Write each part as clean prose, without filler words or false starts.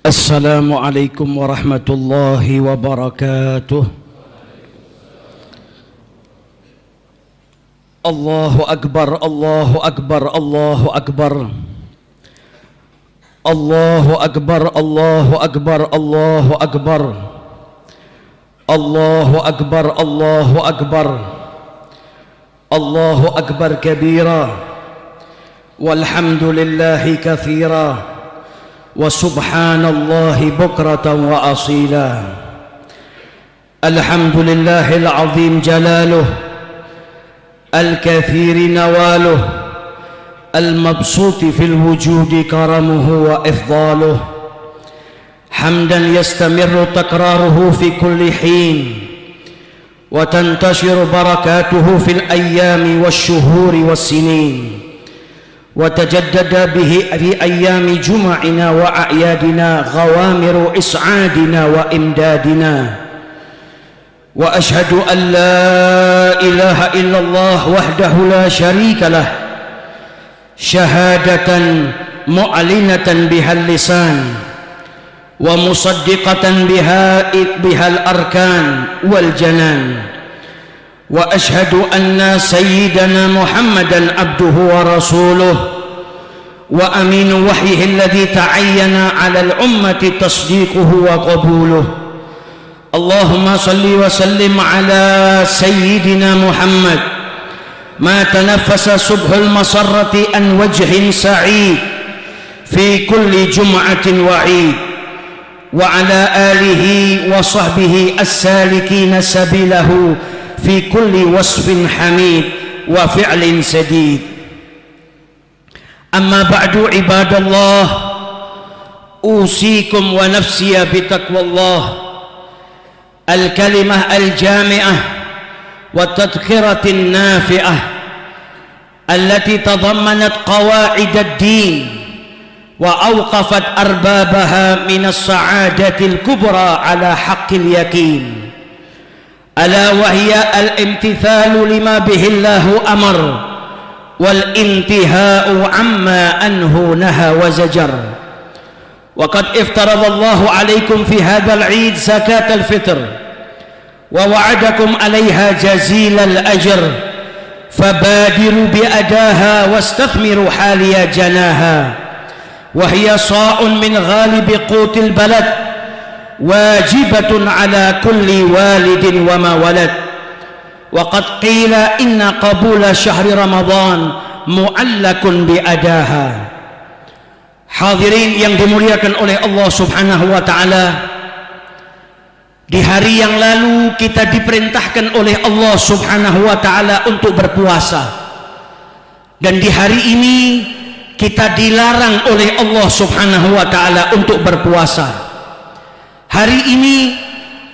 Assalamualaikum warahmatullahi wabarakatuh. Allahu akbar, Allahu akbar, Allahu akbar. Allahu akbar, Allahu akbar, Allahu akbar. Allahu akbar, Allahu akbar. Allahu akbar kabira. Walhamdulillahi katsira. Wa subhanallahi bukratan wa asila. Alhamdulillahil azim jalaluh, al-kathiri nawaluh, al-mabsuti fil wujudi karamuhu wa ifdaluh. Hamdan yastamirru takraruhu fi kulli hin, wa tantashiru barakatuhu fil ayyami wasyuhuri wassinin. وتجدد به في أيام جمعنا وأعيادنا غوامر إسعادنا وإمدادنا وأشهد أن لا إله إلا الله وحده لا شريك له شهادة معلنة بها اللسان ومصدقة بها الأركان والجنان وأشهد أن سيدنا محمدًا عبده ورسوله وأمين وحيه الذي تعين على الأمة تصديقه وقبوله. اللهم صل وسلم على سيدنا محمد ما تنفس صبح المسرة عن وجه سعيد في كل جمعة وعيد وعلى آله وصحبه السالكين سبيله في كل وصف حميد وفعل سديد. أما بعد عباد الله، أوصيكم ونفسي بتقوى الله الكلمة الجامعة والتذكرة النافعة التي تضمنت قواعد الدين وأوقفت أربابها من السعادة الكبرى على حق اليقين، ألا وهي الامتثال لما به الله أمر والانتهاء عما عنه نهى وزجر. وقد افترض الله عليكم في هذا العيد زكاة الفطر ووعدكم عليها جزيل الأجر، فبادروا بأداها واستثمروا حالي جناها، وهي صاع من غالب قوت البلد واجبة على كل والد وما ولد. وقد قيل إن قبول شهر رمضان معلق بأداها. Hadirin yang dimuliakan oleh Allah Subhanahu wa taala, di hari yang lalu kita diperintahkan oleh Allah Subhanahu wa taala untuk berpuasa, dan di hari ini kita dilarang oleh Allah Subhanahu wa taala untuk berpuasa. Hari ini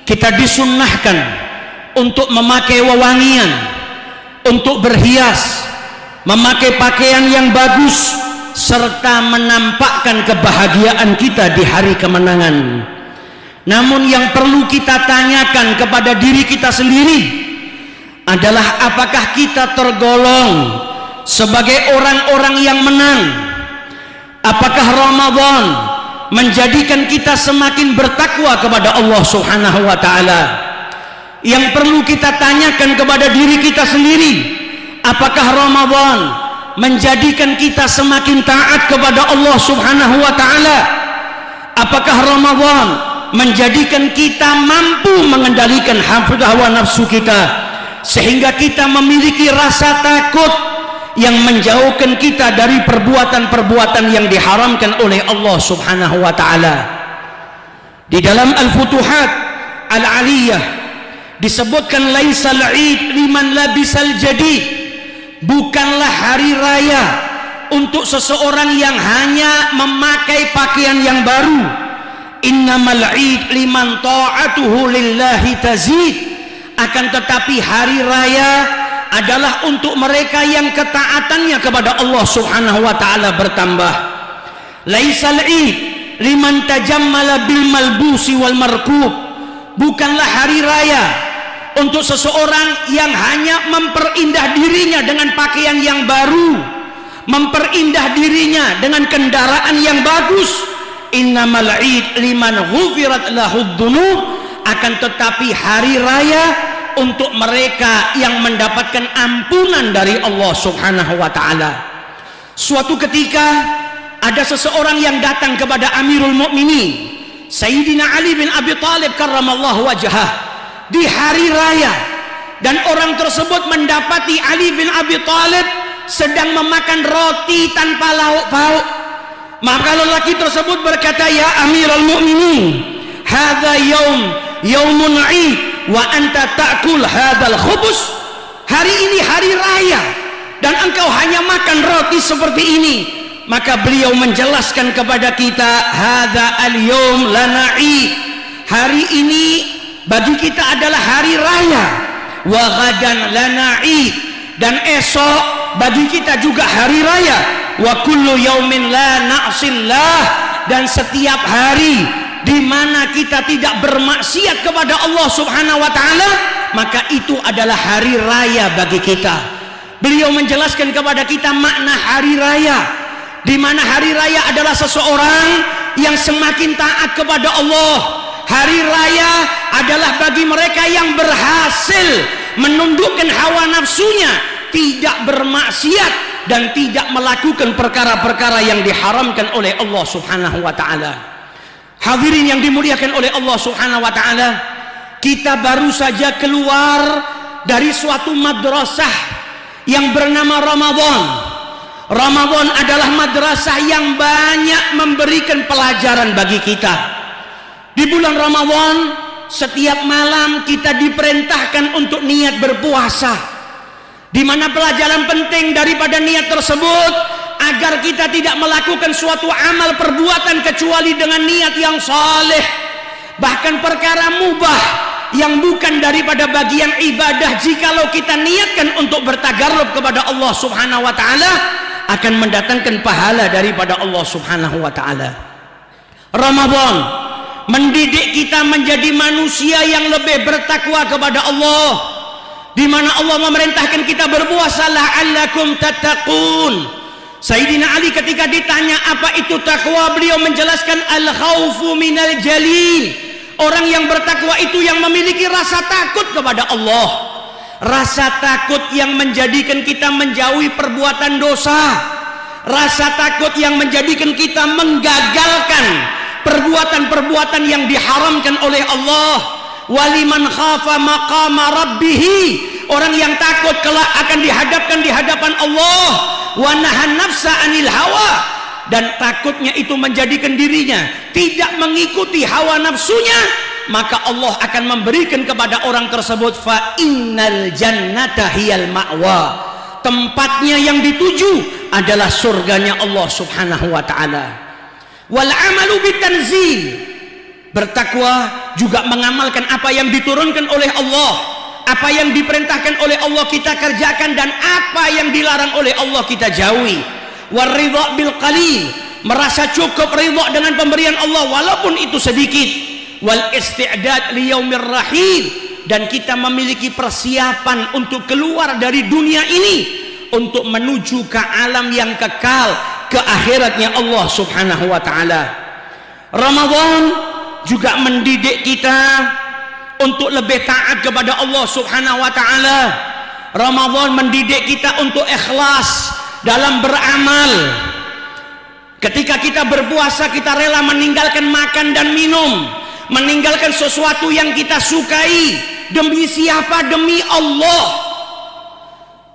kita disunnahkan untuk memakai wewangian, untuk berhias, memakai pakaian yang bagus, serta menampakkan kebahagiaan kita di hari kemenangan. Namun yang perlu kita tanyakan kepada diri kita sendiri adalah apakah kita tergolong sebagai orang-orang yang menang? Apakah Ramadan menjadikan kita semakin bertakwa kepada Allah Subhanahu wa taala? Yang perlu kita tanyakan kepada diri kita sendiri, apakah Ramadan menjadikan kita semakin taat kepada Allah Subhanahu wa taala? Apakah Ramadan menjadikan kita mampu mengendalikan hawa nafsu kita sehingga kita memiliki rasa takut yang menjauhkan kita dari perbuatan-perbuatan yang diharamkan oleh Allah Subhanahu wa taala? Di dalam Al-Futuhat Al-Aliyah disebutkan laisal id liman labisal jadid, bukanlah hari raya untuk seseorang yang hanya memakai pakaian yang baru. Innamal id liman ta'atuhu lillahi tazid, akan tetapi hari raya adalah untuk mereka yang ketaatannya kepada Allah Subhanahu wa taala bertambah. Laisal id liman tajammala bil malbusi wal markub, bukanlah hari raya untuk seseorang yang hanya memperindah dirinya dengan pakaian yang baru, memperindah dirinya dengan kendaraan yang bagus, innamal 'id liman ghufirat lahud dzunub, akan tetapi hari raya untuk mereka yang mendapatkan ampunan dari Allah Subhanahu wa taala. Suatu ketika ada seseorang yang datang kepada Amirul Mukminin Sayyidina Ali bin Abi Thalib karramallahu wajhah di hari raya, dan orang tersebut mendapati Ali bin Abi Thalib sedang memakan roti tanpa lauk pauk. Maka lelaki tersebut berkata, ya Amirul Mukminin, hadza yaumun 'id wa anta ta'kul hadzal khubus. Hari ini hari raya dan engkau hanya makan roti seperti ini. Maka beliau menjelaskan kepada kita, hadza al-yaum lana 'id. Hari ini bagi kita adalah hari raya. Wa ghadan lana 'id, dan esok bagi kita juga hari raya. Wa kullu yaumin la na'sillah, dan setiap hari di mana kita tidak bermaksiat kepada Allah Subhanahu wa taala, maka itu adalah hari raya bagi kita. Beliau menjelaskan kepada kita makna hari raya, di mana hari raya adalah seseorang yang semakin taat kepada Allah. Hari raya adalah bagi mereka yang berhasil menundukkan hawa nafsunya, tidak bermaksiat dan tidak melakukan perkara-perkara yang diharamkan oleh Allah Subhanahu wa taala. Hadirin yang dimuliakan oleh Allah Subhanahu wa taala, kita baru saja keluar dari suatu madrasah yang bernama Ramadan. Ramadan adalah madrasah yang banyak memberikan pelajaran bagi kita. Di bulan Ramadan, setiap malam kita diperintahkan untuk niat berpuasa, di mana pelajaran penting daripada niat tersebut agar kita tidak melakukan suatu amal perbuatan kecuali dengan niat yang saleh. Bahkan perkara mubah yang bukan daripada bagian ibadah, jikalau kita niatkan untuk bertagarrub kepada Allah Subhanahu wa taala, akan mendatangkan pahala daripada Allah Subhanahu wa taala. Ramadan mendidik kita menjadi manusia yang lebih bertakwa kepada Allah, di mana Allah memerintahkan kita berpuasa, la'allakum tattaqun. Sayyidina Ali ketika ditanya apa itu takwa, beliau menjelaskan al-khaufu minal jalil. Orang yang bertakwa itu yang memiliki rasa takut kepada Allah, rasa takut yang menjadikan kita menjauhi perbuatan dosa, rasa takut yang menjadikan kita menggagalkan perbuatan-perbuatan yang diharamkan oleh Allah. Waliman khafa maqama rabbih, orang yang takut kelak akan dihadapkan di hadapan Allah. Wa nahan nafsa anil hawa, dan takutnya itu menjadikan dirinya tidak mengikuti hawa nafsunya, maka Allah akan memberikan kepada orang tersebut fa innal jannata hiyal ma'wa, tempatnya yang dituju adalah surganya Allah Subhanahu wa taala. Wal amalu bitanzil, bertakwa juga mengamalkan apa yang diturunkan oleh Allah, apa yang diperintahkan oleh Allah kita kerjakan, dan apa yang dilarang oleh Allah kita jauhi. War ridha bil qalil, merasa cukup ridha dengan pemberian Allah walaupun itu sedikit. Wal isti'dad li yaumir rahil, dan kita memiliki persiapan untuk keluar dari dunia ini untuk menuju ke alam yang kekal, ke akhiratnya Allah Subhanahu wa taala. Ramadan juga mendidik kita untuk lebih taat kepada Allah Subhanahu wa taala. Ramadan mendidik kita untuk ikhlas dalam beramal. Ketika kita berpuasa, kita rela meninggalkan makan dan minum, meninggalkan sesuatu yang kita sukai. Demi siapa? Demi Allah.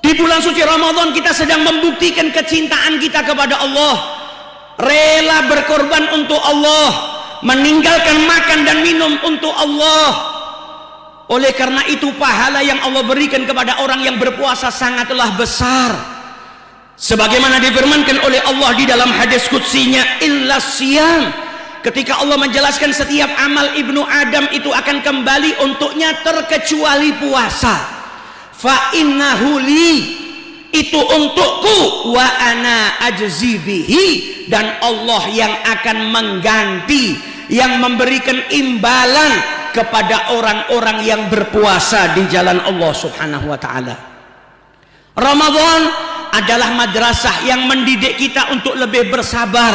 Di bulan suci Ramadan kita sedang membuktikan kecintaan kita kepada Allah, rela berkorban untuk Allah, meninggalkan makan dan minum untuk Allah. Oleh karena itu pahala yang Allah berikan kepada orang yang berpuasa sangatlah besar. Sebagaimana difirmankan oleh Allah di dalam hadis qudsinya, illas siyam, ketika Allah menjelaskan setiap amal ibnu Adam itu akan kembali untuknya terkecuali puasa. Fa innahu li, itu untukku, wa ana ajzi bihi, dan Allah yang akan mengganti, yang memberikan imbalan kepada orang-orang yang berpuasa di jalan Allah Subhanahu wa taala. Ramadan adalah madrasah yang mendidik kita untuk lebih bersabar.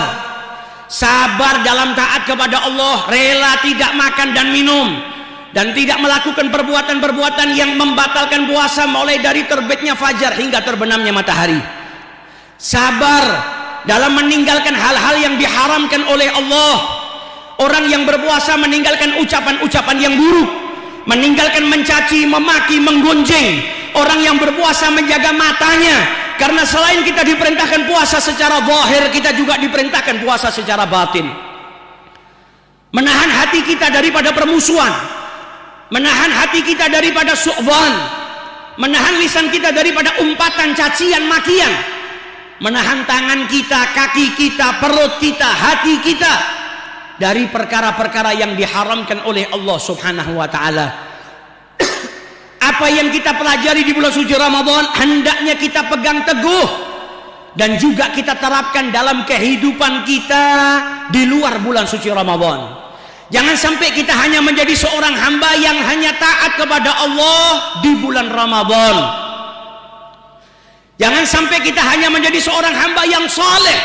sabar dalam taat kepada Allah, rela tidak makan dan minum, dan tidak melakukan perbuatan-perbuatan yang membatalkan puasa mulai dari terbitnya fajar hingga terbenamnya matahari. Sabar dalam meninggalkan hal-hal yang diharamkan oleh Allah. Orang yang berpuasa meninggalkan ucapan-ucapan yang buruk, meninggalkan mencaci, memaki, menggonjeng. Orang yang berpuasa menjaga matanya, karena selain kita diperintahkan puasa secara zahir, kita juga diperintahkan puasa secara batin. Menahan hati kita daripada permusuhan, menahan hati kita daripada su'dhan, menahan lisan kita daripada umpatan, cacian, makian, menahan tangan kita, kaki kita, perut kita, hati kita dari perkara-perkara yang diharamkan oleh Allah Subhanahu wa ta'ala. Apa yang kita pelajari di bulan suci Ramadan hendaknya kita pegang teguh dan juga kita terapkan dalam kehidupan kita di luar bulan suci Ramadan. Jangan sampai kita hanya menjadi seorang hamba yang hanya taat kepada Allah di bulan Ramadan. Jangan sampai kita hanya menjadi seorang hamba yang saleh,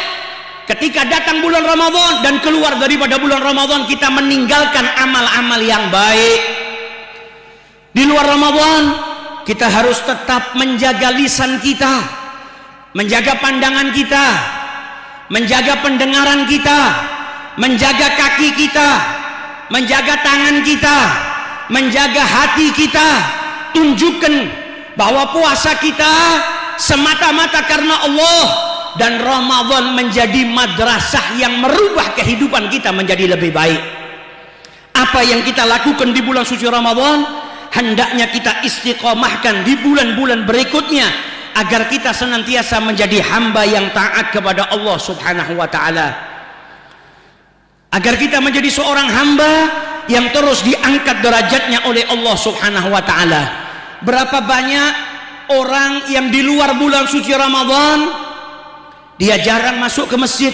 ketika datang bulan Ramadan dan keluar daripada bulan Ramadan kita meninggalkan amal-amal yang baik. Di luar Ramadan kita harus tetap menjaga lisan kita, menjaga pandangan kita, menjaga pendengaran kita, menjaga kaki kita, menjaga tangan kita, menjaga hati kita. Tunjukkan bahwa puasa kita semata-mata karena Allah, dan Ramadan menjadi madrasah yang merubah kehidupan kita menjadi lebih baik. Apa yang kita lakukan di bulan suci Ramadan hendaknya kita istiqomahkan di bulan-bulan berikutnya, agar kita senantiasa menjadi hamba yang taat kepada Allah Subhanahu wa ta'ala, agar kita menjadi seorang hamba yang terus diangkat derajatnya oleh Allah Subhanahu wa ta'ala. Berapa banyak orang yang di luar bulan suci Ramadan dia jarang masuk ke masjid.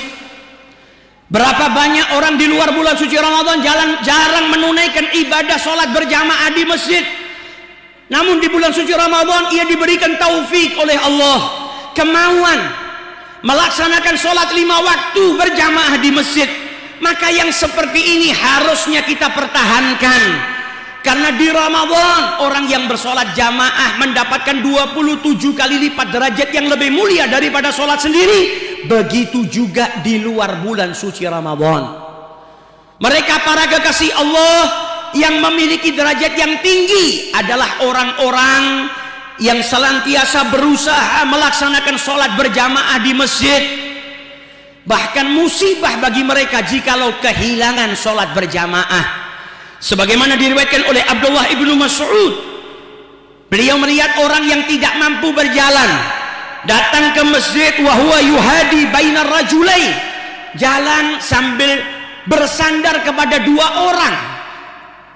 Berapa banyak orang di luar bulan suci Ramadan jarang menunaikan ibadah sholat berjamaah di masjid. Namun di bulan suci Ramadan ia diberikan taufik oleh Allah, kemauan melaksanakan sholat 5 waktu berjamaah di masjid. Maka yang seperti ini harusnya kita pertahankan, karena di Ramadan orang yang bersolat jamaah mendapatkan 27 kali lipat derajat yang lebih mulia daripada sholat sendiri. Begitu juga di luar bulan suci Ramadan. Mereka para kekasih Allah yang memiliki derajat yang tinggi adalah orang-orang yang senantiasa berusaha melaksanakan sholat berjamaah di masjid. Bahkan musibah bagi mereka jikalau kehilangan sholat berjamaah. Sebagaimana diriwayatkan oleh Abdullah ibnu Mas'ud, beliau melihat orang yang tidak mampu berjalan datang ke masjid, wa huwa yuhadi bainar rajulain, jalan sambil bersandar kepada 2 orang,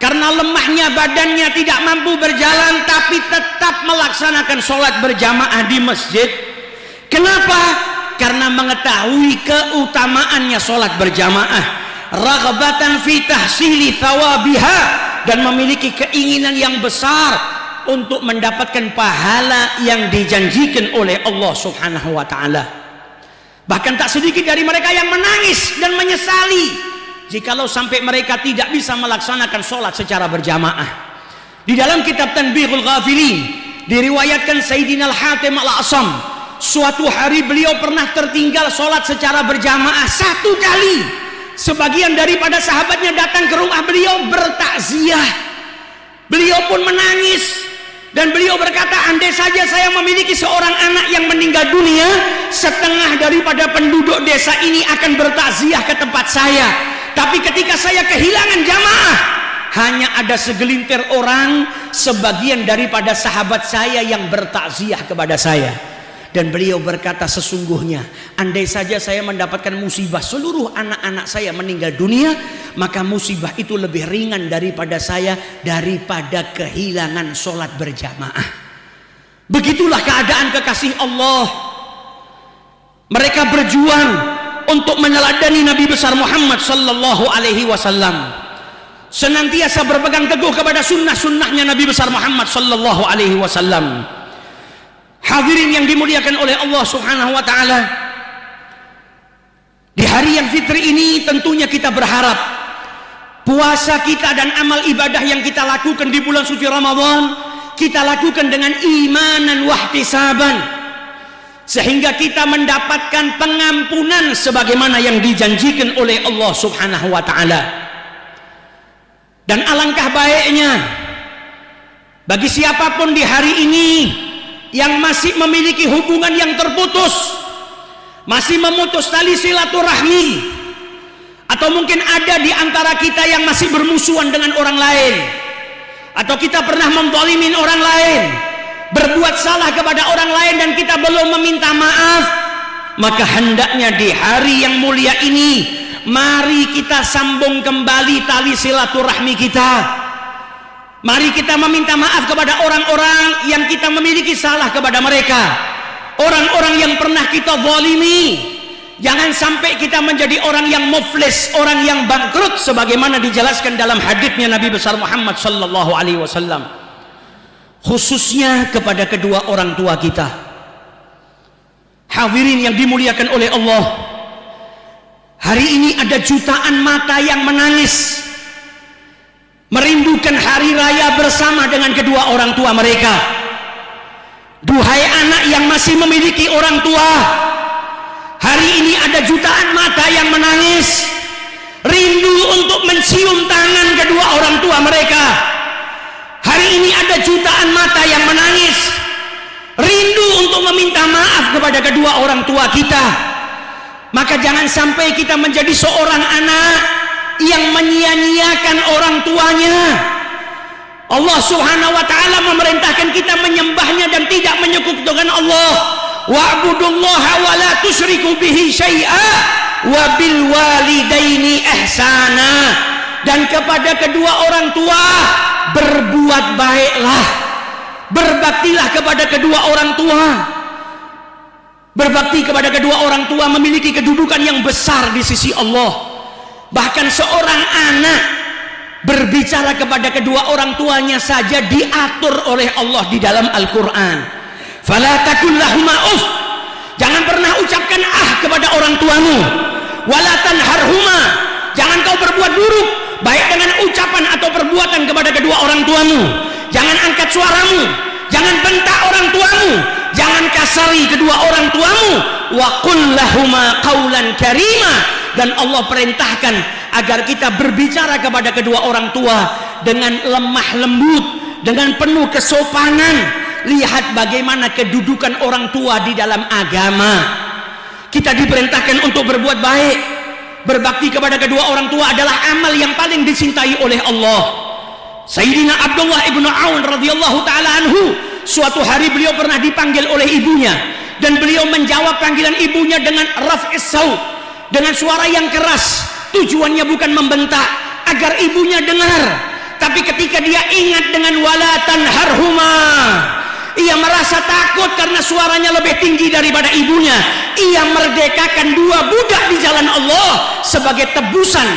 karena lemahnya badannya tidak mampu berjalan tapi tetap melaksanakan sholat berjamaah di masjid. Kenapa? Karena mengetahui keutamaannya sholat berjamaah, raghbatan fi tahsili thawabiha, dan memiliki keinginan yang besar untuk mendapatkan pahala yang dijanjikan oleh Allah Subhanahu wa ta'ala. Bahkan tak sedikit dari mereka yang menangis dan menyesali jikalau sampai mereka tidak bisa melaksanakan sholat secara berjamaah. Di dalam kitab Tanbihul Ghafilin diriwayatkan Sayyidina Al-Hatim Al-Asam, suatu hari beliau pernah tertinggal sholat secara berjamaah 1 kali. Sebagian daripada sahabatnya datang ke rumah beliau bertakziah. Beliau pun menangis dan beliau berkata, andai saja saya memiliki seorang anak yang meninggal dunia, setengah daripada penduduk desa ini akan bertakziah ke tempat saya. Tapi ketika saya kehilangan jamaah, hanya ada segelintir orang, sebagian daripada sahabat saya yang bertakziah kepada saya. Dan beliau berkata, sesungguhnya andai saja saya mendapatkan musibah seluruh anak-anak saya meninggal dunia, maka musibah itu lebih ringan daripada saya daripada kehilangan sholat berjamaah. Begitulah keadaan kekasih Allah. Mereka berjuang untuk meneladani Nabi besar Muhammad sallallahu alaihi wasallam, senantiasa berpegang teguh kepada sunnah-sunnahnya Nabi besar Muhammad sallallahu alaihi wasallam. Hadirin yang dimuliakan oleh Allah Subhanahu wa ta'ala, Di hari yang fitri ini tentunya kita berharap puasa kita dan amal ibadah yang kita lakukan di bulan suci Ramadan kita lakukan dengan imanan wahtisaban, sehingga kita mendapatkan pengampunan sebagaimana yang dijanjikan oleh Allah Subhanahu wa ta'ala. Dan alangkah baiknya bagi siapapun di hari ini yang masih memiliki hubungan yang terputus, masih memutus tali silaturahmi, atau mungkin ada di antara kita yang masih bermusuhan dengan orang lain, atau kita pernah menzalimin orang lain, berbuat salah kepada orang lain dan kita belum meminta maaf, maka hendaknya di hari yang mulia ini mari kita sambung kembali tali silaturahmi kita. Mari kita meminta maaf kepada orang-orang yang kita memiliki salah kepada mereka, orang-orang yang pernah kita zalimi. Jangan sampai kita menjadi orang yang muflis, orang yang bangkrut, sebagaimana dijelaskan dalam haditsnya Nabi besar Muhammad sallallahu alaihi wasallam, khususnya kepada kedua orang tua kita. Hadirin yang dimuliakan oleh Allah, hari ini ada jutaan mata yang menangis merindukan hari raya bersama dengan kedua orang tua mereka. Duhai anak yang masih memiliki orang tua, hari ini ada jutaan mata yang menangis rindu untuk mencium tangan kedua orang tua mereka. Hari ini ada jutaan mata yang menangis rindu untuk meminta maaf kepada kedua orang tua kita. Maka jangan sampai kita menjadi seorang anak yang menyia-nyiakan orang tuanya. Allah Subhanahu wa ta'ala memerintahkan kita menyembahnya dan tidak menyekutukan Allah. Wa'budullaha wa la tusyriku bihi syai'a wa bil walidaini ihsana. Dan kepada kedua orang tua berbuat baiklah, berbaktilah kepada kedua orang tua. Berbakti kepada kedua orang tua memiliki kedudukan yang besar di sisi Allah. Bahkan seorang anak berbicara kepada kedua orang tuanya saja diatur oleh Allah di dalam Al-Quran. Fala takun lahuma uff, jangan pernah ucapkan kepada orang tuamu. Wala tanharhuma, jangan kau berbuat buruk baik dengan ucapan atau perbuatan kepada kedua orang tuamu. Jangan angkat suaramu, jangan bentak orang tuamu, jangan kasari kedua orang tuamu. Wa qul lahuma qaulan karima, dan Allah perintahkan agar kita berbicara kepada kedua orang tua dengan lemah lembut, dengan penuh kesopanan. Lihat bagaimana kedudukan orang tua di dalam agama. Kita diperintahkan untuk berbuat baik. Berbakti kepada kedua orang tua adalah amal yang paling dicintai oleh Allah. Sayyidina Abdullah ibnu Aun radhiyallahu ta'ala anhu, suatu hari beliau pernah dipanggil oleh ibunya, dan beliau menjawab panggilan ibunya dengan raf'is saut, dengan suara yang keras. Tujuannya bukan membentak agar ibunya dengar, tapi ketika dia ingat dengan wala tanharhuma, ia merasa takut karena suaranya lebih tinggi daripada ibunya. Ia merdekakan dua budak di jalan Allah sebagai tebusan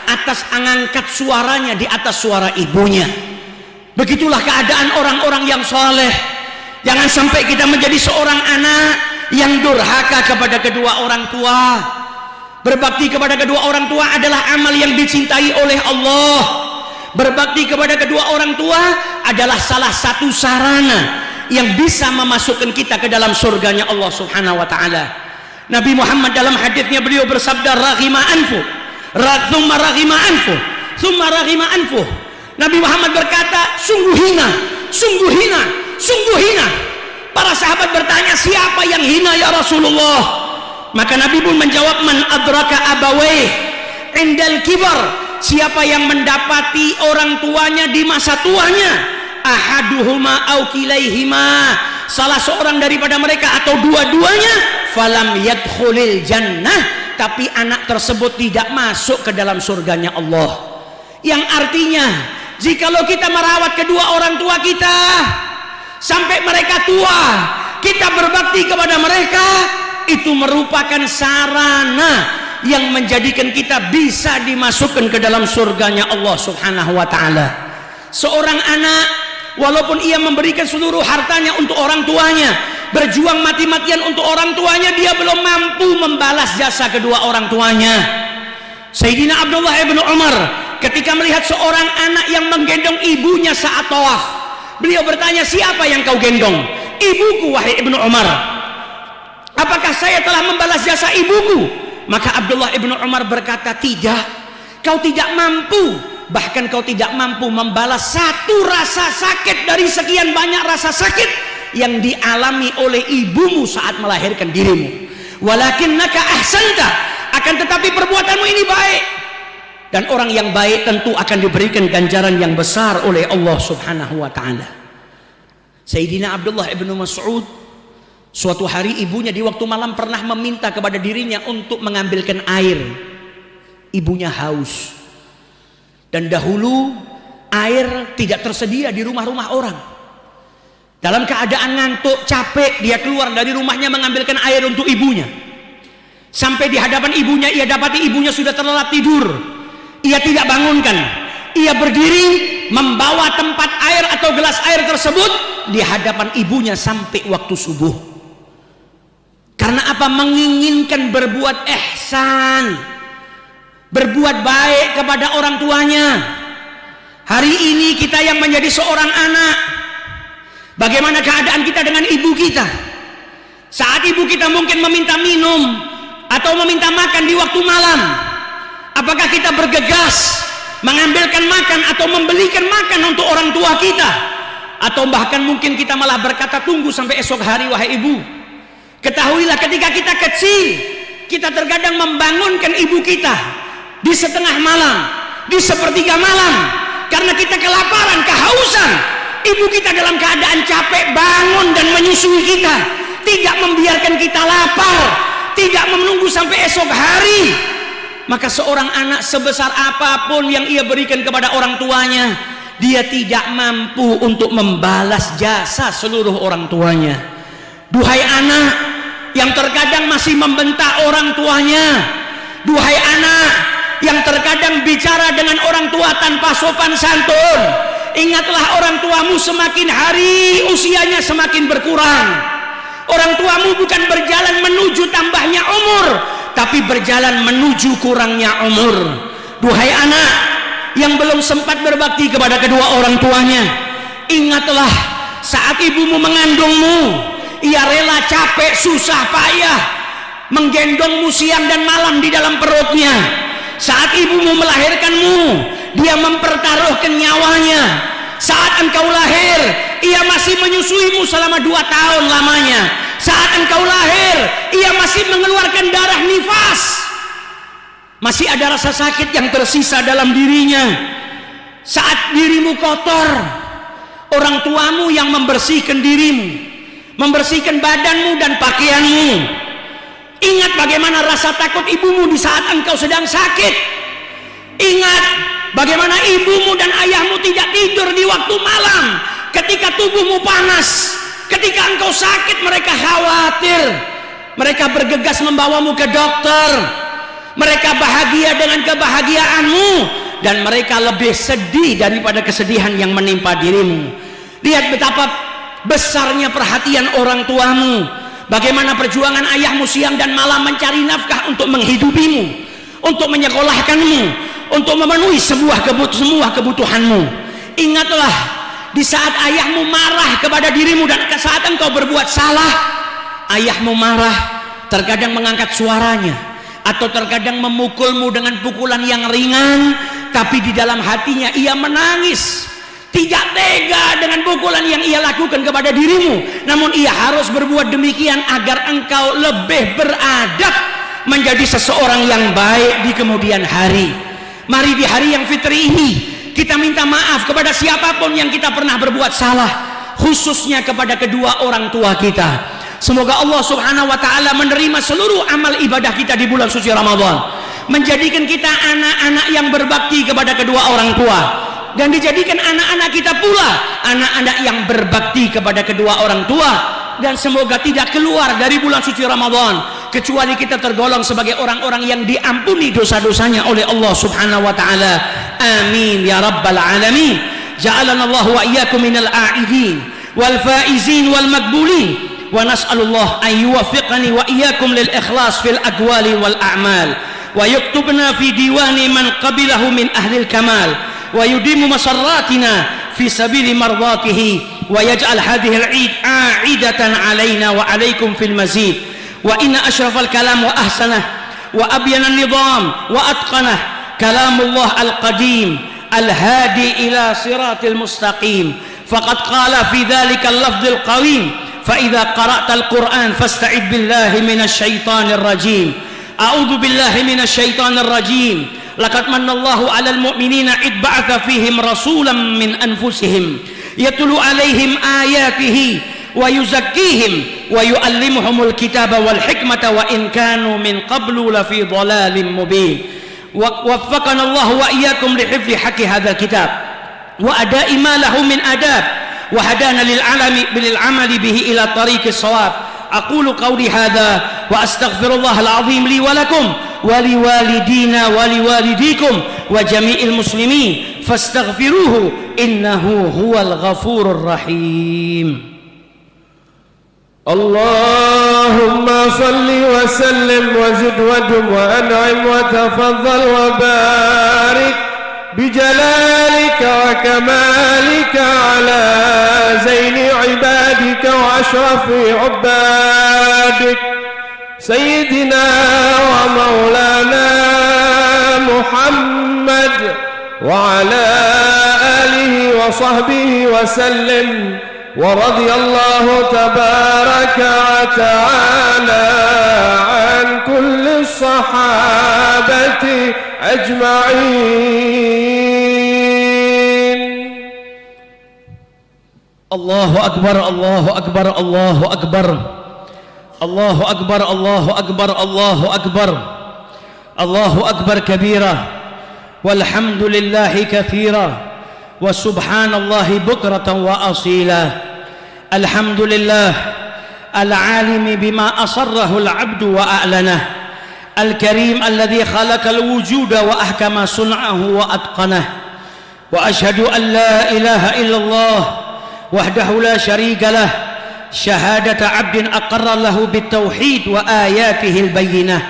atas angkat suaranya di atas suara ibunya. Begitulah keadaan orang-orang yang soleh. Jangan sampai kita menjadi seorang anak yang durhaka kepada kedua orang tua. Berbakti kepada kedua orang tua adalah amal yang dicintai oleh Allah. Berbakti kepada kedua orang tua adalah salah satu sarana yang bisa memasukkan kita ke dalam surganya Allah Subhanahu wa ta'ala. Nabi Muhammad dalam haditsnya beliau bersabda, raghima anfu, thumma raghima anfu, thumma raghima anfu. Nabi Muhammad berkata, sungguh hina, sungguh hina, sungguh hina. Para sahabat bertanya, siapa yang hina ya Rasulullah? Maka Nabi pun menjawab, man adraka abawai indal kibar, siapa yang mendapati orang tuanya di masa tuanya, ahaduhuma au kilaihima, salah seorang daripada mereka atau dua-duanya, falam yadkhulil jannah, tapi anak tersebut tidak masuk ke dalam surganya Allah. Yang artinya, jikalau kita merawat kedua orang tua kita sampai mereka tua, kita berbakti kepada mereka, itu merupakan sarana yang menjadikan kita bisa dimasukkan ke dalam surganya Allah Subhanahu wa ta'ala. Seorang anak walaupun ia memberikan seluruh hartanya untuk orang tuanya, berjuang mati-matian untuk orang tuanya, dia belum mampu membalas jasa kedua orang tuanya. Sayyidina Abdullah ibn Umar ketika melihat seorang anak yang menggendong ibunya saat tawaf, beliau bertanya, siapa yang kau gendong? Ibuku, wahai ibnu Umar. Apakah saya telah membalas jasa ibuku? Maka Abdullah ibn Umar berkata, tidak, kau tidak mampu. Bahkan kau tidak mampu membalas satu rasa sakit dari sekian banyak rasa sakit yang dialami oleh ibumu saat melahirkan dirimu. Walakinnaka ahsanta, akan tetapi perbuatanmu ini baik. Dan orang yang baik tentu akan diberikan ganjaran yang besar oleh Allah Subhanahu wa ta'ala. Sayyidina Abdullah ibn Mas'ud, suatu hari ibunya di waktu malam pernah meminta kepada dirinya untuk mengambilkan air. Ibunya haus. Dan dahulu air tidak tersedia di rumah-rumah orang. Dalam keadaan ngantuk, capek, dia keluar dari rumahnya mengambilkan air untuk ibunya. Sampai di hadapan ibunya, ia dapati ibunya sudah terlelap tidur. Ia tidak bangunkan. Ia berdiri membawa tempat air atau gelas air tersebut di hadapan ibunya sampai waktu subuh. Karena apa? Menginginkan berbuat ihsan, berbuat baik kepada orang tuanya. Hari ini kita yang menjadi seorang anak, bagaimana keadaan kita dengan ibu kita? Saat ibu kita mungkin meminta minum atau meminta makan di waktu malam, apakah kita bergegas mengambilkan makan atau membelikan makan untuk orang tua kita? Atau bahkan mungkin kita malah berkata, tunggu sampai esok hari wahai ibu. Ketahuilah ketika kita kecil, kita terkadang membangunkan ibu kita di setengah malam, di sepertiga malam, karena kita kelaparan, kehausan. Ibu kita dalam keadaan capek bangun dan menyusui kita, tidak membiarkan kita lapar, tidak menunggu sampai esok hari. Maka seorang anak sebesar apapun yang ia berikan kepada orang tuanya, dia tidak mampu untuk membalas jasa seluruh orang tuanya. Duhai anak yang terkadang masih membentak orang tuanya, duhai anak yang terkadang bicara dengan orang tua tanpa sopan santun, ingatlah orang tuamu semakin hari usianya semakin berkurang. Orang tuamu bukan berjalan menuju tambahnya umur, tapi berjalan menuju kurangnya umur. Duhai anak yang belum sempat berbakti kepada kedua orang tuanya, ingatlah saat ibumu mengandungmu, ia rela capek susah payah menggendongmu siang dan malam di dalam perutnya. Saat ibumu melahirkanmu, dia mempertaruhkan nyawanya. Saat engkau lahir, ia masih menyusuimu selama 2 tahun lamanya. Saat engkau lahir, ia masih mengeluarkan darah nifas. Masih ada rasa sakit yang tersisa dalam dirinya. Saat dirimu kotor, orang tuamu yang membersihkan dirimu, membersihkan badanmu dan pakaianmu. Ingat bagaimana rasa takut ibumu di saat engkau sedang sakit. Ingat bagaimana ibumu dan ayahmu tidak tidur di waktu malam ketika tubuhmu panas. Ketika engkau sakit, mereka khawatir, mereka bergegas membawamu ke dokter. Mereka bahagia dengan kebahagiaanmu, dan mereka lebih sedih daripada kesedihan yang menimpa dirimu. Lihat betapa besarnya perhatian orang tuamu, bagaimana perjuangan ayahmu siang dan malam mencari nafkah untuk menghidupimu, untuk menyekolahkanmu, untuk memenuhi semua kebutuhanmu. Ingatlah di saat ayahmu marah kepada dirimu dan saat engkau berbuat salah, ayahmu marah, terkadang mengangkat suaranya atau terkadang memukulmu dengan pukulan yang ringan, tapi di dalam hatinya ia menangis, tidak tega dengan pukulan yang ia lakukan kepada dirimu. Namun ia harus berbuat demikian agar engkau lebih beradab menjadi seseorang yang baik di kemudian hari. Mari di hari yang fitri ini kita minta maaf kepada siapapun yang kita pernah berbuat salah, khususnya kepada kedua orang tua kita. Semoga Allah Subhanahu wa ta'ala menerima seluruh amal ibadah kita di bulan suci Ramadan, menjadikan kita anak-anak yang berbakti kepada kedua orang tua, dan dijadikan anak-anak kita pula anak-anak yang berbakti kepada kedua orang tua. Dan semoga tidak keluar dari bulan suci Ramadan kecuali kita tergolong sebagai orang-orang yang diampuni dosa-dosanya oleh Allah Subhanahu wa ta'ala. Amin ya rabbal alamin. Ja'alana Allah wa iyyakum minal a'idin wal faizin wal makbulin ونسأل الله أن يوفقني وإياكم للإخلاص في الأقوال والأعمال ويكتبنا في ديوان من قبله من أهل الكمال ويديم مسراتنا في سبيل مرضاته ويجعل هذه العيد عائدة علينا وعليكم في المزيد. وإن أشرف الكلام وأحسنه وأبين النظام وأتقنه كلام الله القديم الهادي إلى صراط المستقيم، فقد قال في ذلك اللفظ القويم: فإذا قرأت القرآن فاستعذ بالله من الشيطان الرجيم. أعوذ بالله من الشيطان الرجيم. لقد من الله على المؤمنين إذ بعث فيهم رسولا من أنفسهم يتلو عليهم آياته ويزكيهم ويعلمهم الكتاب والحكمة وإن كانوا من قبل لفي ضلال مبين. وفقنا الله وإياكم لحفظ حق هذا الكتاب وأداء ما له من آداب وهدانا للعمل به إلى طريق الصواب. أقول قولي هذا وأستغفر الله العظيم لي ولكم ولوالدينا ولوالديكم وجميع المسلمين فاستغفروه إنه هو الغفور الرحيم. اللهم صل وسلم وزد ودم وأنعم وتفضل وبارك بجلالك وكمالك على زين عبادك وأشرف عبادك سيدنا ومولانا محمد وعلى آله وصحبه وسلم. ورضي الله تبارك وتعالى عن كل الصحابة أجمعين. الله أكبر الله أكبر الله أكبر الله أكبر الله أكبر الله أكبر الله أكبر كبيرا والحمد لله كثيرا وسبحان الله بكرة وأصيلا. الحمد لله العالم بما أصره العبد وأعلنه، الكريم الذي خلق الوجود وأحكم صنعه وأتقنه. وأشهد أن لا إله إلا الله وحده لا شريك له شهادة عبد أقر له بالتوحيد وآياته البينة.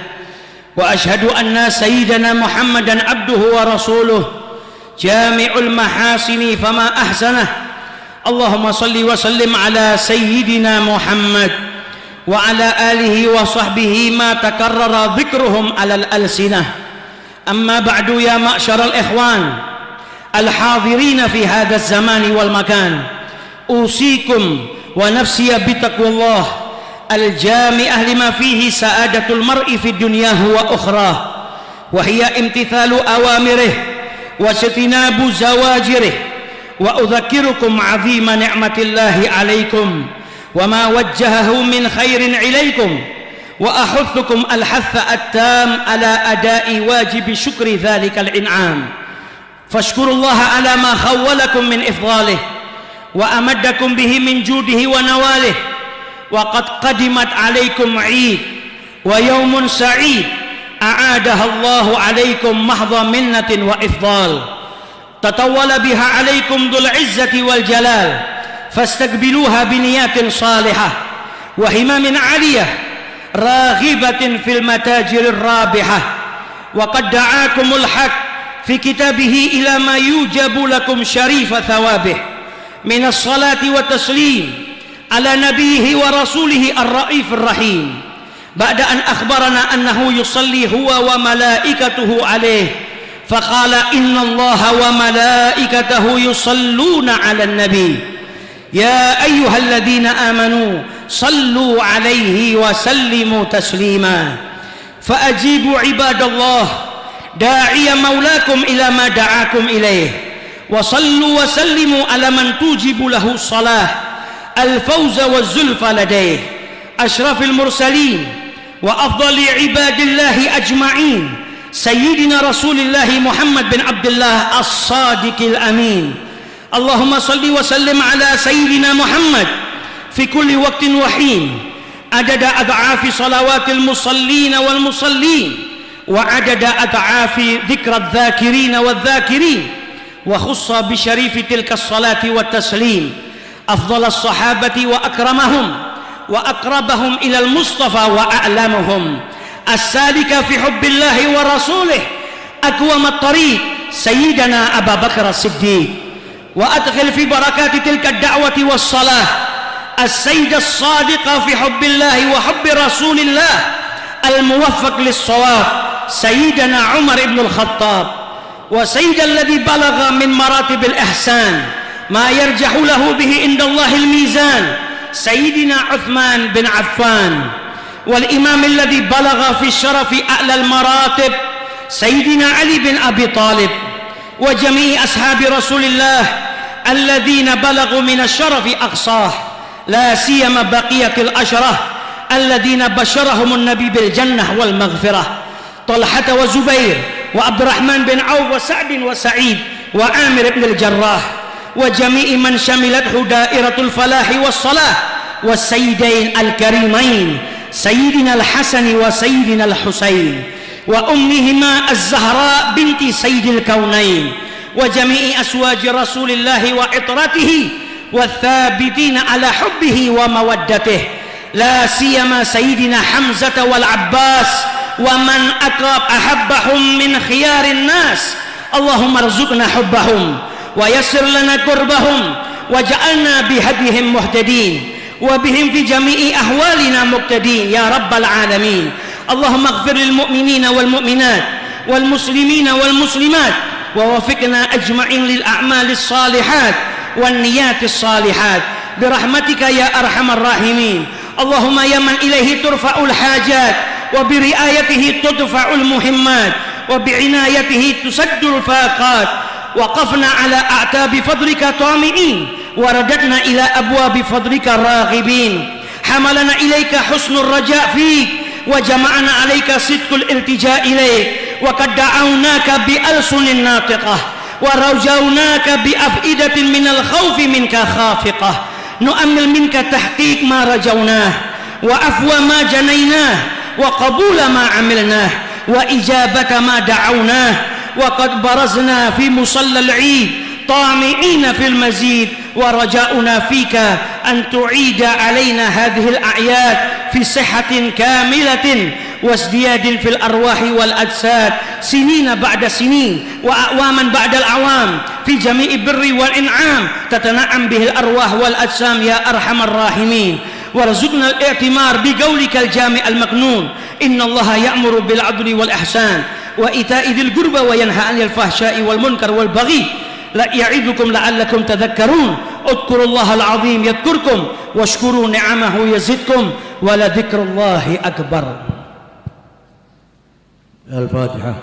وأشهد أن سيدنا محمدا عبده ورسوله جامع المحاسن فما أحسنه. اللهم صل وسلم على سيدنا محمد وعلى آله وصحبه ما تكرر ذكرهم على الألسنة. أما بعد، يا معشر الإخوان الحاضرين في هذا الزمان والمكان، أوصيكم ونفسي بتقوى الله الجامع لما فيه سعادة المرء في الدنيا وأخراه، وهي امتثال أوامره واجتناب زواجره. وأذكركم عظيم نعمة الله عليكم وما وجهه من خير إليكم، وأحثكم الحث التام على أداء واجب شكر ذلك الإنعام. فاشكروا الله على ما خولكم من إفضاله وأمدكم به من جوده ونواله. وقد قدمت عليكم عيد ويوم سعيد أعادها الله عليكم محض منة وإفضال، تطول بها عليكم ذو العزة والجلال، فاستقبلوها بنيات صالحة وهمم عالية راغبة في المتاجر الرابحة. وقد دعاكم الحق في كتابه إلى ما يوجب لكم شريف ثوابه من الصلاة والتسليم على نبيه ورسوله الرئيف الرحيم، بعد أن أخبرنا أنه يصلي هو وملائكته عليه، فقال: إن الله وملائكته يصلون على النبي يا أيها الذين آمنوا صلوا عليه وسلموا تسليما. فأجيبوا عباد الله داعي مولاكم إلى ما دعاكم إليه، وصلوا وسلموا على من توجب له الصلاة الفوز والزلفى لديه، أشرف المرسلين وأفضل عباد الله أجمعين، سيدنا رسول الله محمد بن عبد الله الصادق الأمين. اللهم صل وسلم على سيدنا محمد في كل وقت وحين، عدد أضعاف صلوات المصلين والمصلين، وعدد أضعاف ذكر الذاكرين والذاكرين. وخص بشريف تلك الصلاة والتسليم أفضل الصحابة وأكرمهم وأقربهم إلى المصطفى وأعلمهم السالك في حب الله ورسوله أقوم الطريق سيدنا أبا بكر الصديق وأدخل في بركات تلك الدعوة والصلاة السيد الصادق في حب الله وحب رسول الله الموفق للصواب سيدنا عمر بن الخطاب وسيد الذي بلغ من مراتب الإحسان ما يرجح له به عند الله الميزان سيدنا عثمان بن عفان والإمام الذي بلغ في الشرف أعلى المراتب سيدنا علي بن أبي طالب وجميع أصحاب رسول الله الذين بلغوا من الشرف أقصاه لا سيما بقية العشرة الذين بشرهم النبي بالجنة والمغفرة طلحة وزبير وعبد الرحمن بن عوف وسعد وسعيد وعامر بن الجراح وجميع من شملته دائرة الفلاح والصلاح والسيدين الكريمين سيدنا الحسن وسيدنا الحسين وأمهما الزهراء بنت سيد الكونين وجميع أزواج رسول الله وعطرته والثابتين على حبه ومودته لا سيما سيدنا حمزة والعباس ومن أقرب أحبهم من خيار الناس اللهم ارزقنا حبهم ويسر لنا قربهم وجعلنا بهديهم مهتدين وبهم في جميع أحوالنا مقتدين يا رب العالمين اللهم اغفر للمؤمنين والمؤمنات والمسلمين والمسلمات ووفقنا أجمعين للأعمال الصالحات والنيات الصالحات برحمتك يا أرحم الراحمين اللهم يا من إليه ترفع الحاجات وبرعايته تدفع المهمات وبعنايته تسد الفاقات وقفنا على أعتاب فضلك طامعين ورددنا إلى أبواب فضلك راغبين حملنا إليك حسن الرجاء فيك وجمعنا عليك صدق الالتجاء إليك وقد دعوناك بألسن ناطقة ورجوناك بأفئدة من الخوف منك خافقة نؤمل منك تحقيق ما رجوناه وعفو ما جنيناه وقبول ما عملناه وإجابة ما دعوناه وقد برزنا في مصلى العيد طامعين في المزيد ورجاؤنا فيك أن تعيد علينا هذه الأعياد في صحة كاملة وازدياد في الأرواح والأجساد سنين بعد سنين وأعواما بعد الأعوام في جميع البر والإنعام تتنعم به الأرواح والأجسام يا أرحم الراحمين وارزقنا الاعتمار بقولك الجامع المكنون إن الله يأمر بالعدل والإحسان وإيتاء ذي القربى وينهى عن الفحشاء والمنكر والبغي يعظكم لعلكم تذكرون اذكروا الله العظيم يذكركم واشكروا نعمه يزدكم ولذكر الله أكبر. الفاتحة.